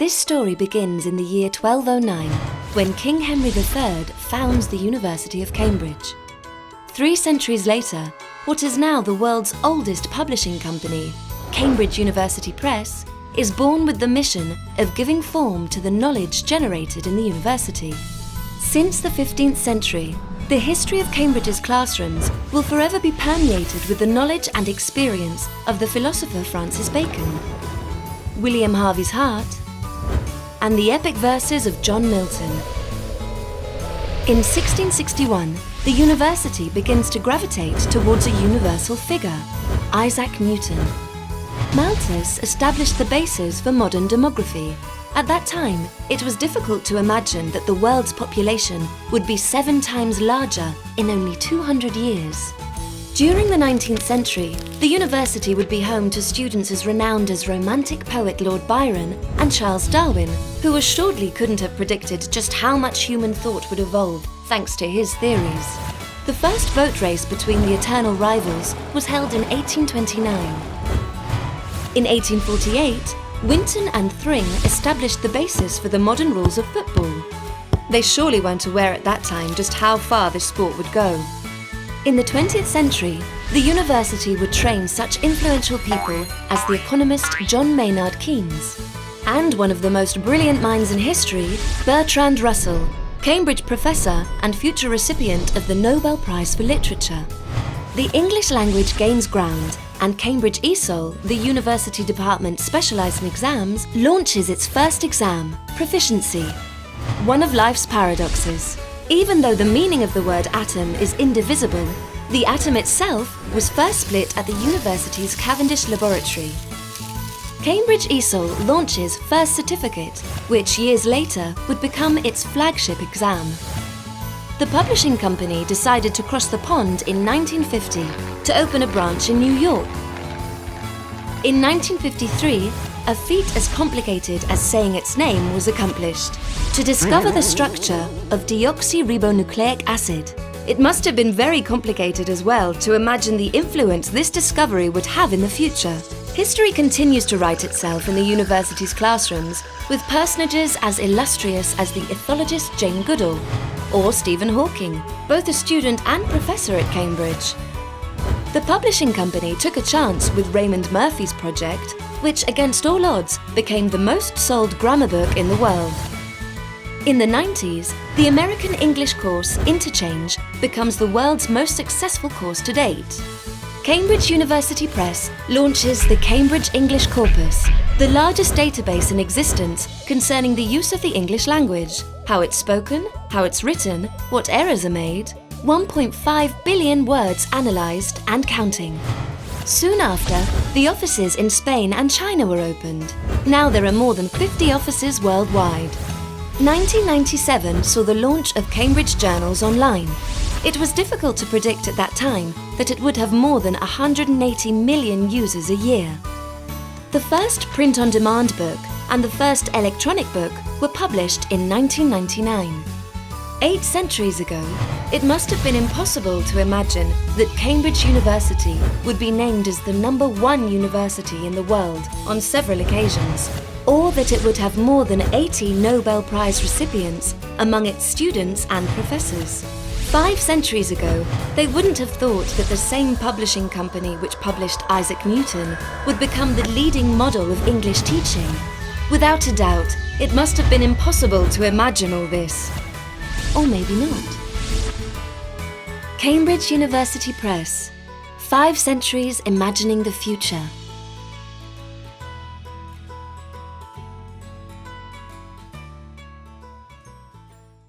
This story begins in the year 1209, when King Henry III founds the University of Cambridge. 3 centuries later, what is now the world's oldest publishing company, Cambridge University Press, is born with the mission of giving form to the knowledge generated in the university. Since the 15th century, the history of Cambridge's classrooms will forever be permeated with the knowledge and experience of the philosopher Francis Bacon, William Harvey's Heart, and the epic verses of John Milton. In 1661, the university begins to gravitate towards a universal figure, Isaac Newton. Malthus established the basis for modern demography. At that time, it was difficult to imagine that the world's population would be 7 times larger in only 200 years. During the 19th century, the university would be home to students as renowned as Romantic poet Lord Byron and Charles Darwin, who assuredly couldn't have predicted just how much human thought would evolve thanks to his theories. The first boat race between the eternal rivals was held in 1829. In 1848, Winton and Thring established the basis for the modern rules of football. They surely weren't aware at that time just how far this sport would go. In the 20th century, the university would train such influential people as the economist John Maynard Keynes, and one of the most brilliant minds in history, Bertrand Russell, Cambridge professor and future recipient of the Nobel Prize for Literature. The English language gains ground, and Cambridge ESOL, the university department specialised in exams, launches its first exam, Proficiency. One of life's paradoxes. Even though the meaning of the word atom is indivisible, the atom itself was first split at the university's Cavendish laboratory. Cambridge ESOL launches First Certificate, which years later would become its flagship exam. The publishing company decided to cross the pond in 1950 to open a branch in New York. In 1953, a feat as complicated as saying its name was accomplished: to discover the structure of deoxyribonucleic acid. It must have been very complicated as well to imagine the influence this discovery would have in the future. History continues to write itself in the university's classrooms with personages as illustrious as the ethologist Jane Goodall or Stephen Hawking, both a student and professor at Cambridge. The publishing company took a chance with Raymond Murphy's project, which against all odds became the most sold grammar book in the world. In the 90s, the American English course Interchange becomes the world's most successful course to date. Cambridge University Press launches the Cambridge English Corpus, the largest database in existence concerning the use of the English language, how it's spoken, how it's written, what errors are made, 1.5 billion words analysed and counting. Soon after, the offices in Spain and China were opened. Now there are more than 50 offices worldwide. 1997 saw the launch of Cambridge Journals Online. It was difficult to predict at that time that it would have more than 180 million users a year. The first print-on-demand book and the first electronic book were published in 1999. 8 centuries ago, it must have been impossible to imagine that Cambridge University would be named as the #1 university in the world on several occasions, or that it would have more than 80 Nobel Prize recipients among its students and professors. 5 centuries ago, they wouldn't have thought that the same publishing company which published Isaac Newton would become the leading model of English teaching. Without a doubt, it must have been impossible to imagine all this. Or maybe not. Cambridge University Press. 5 centuries imagining the future.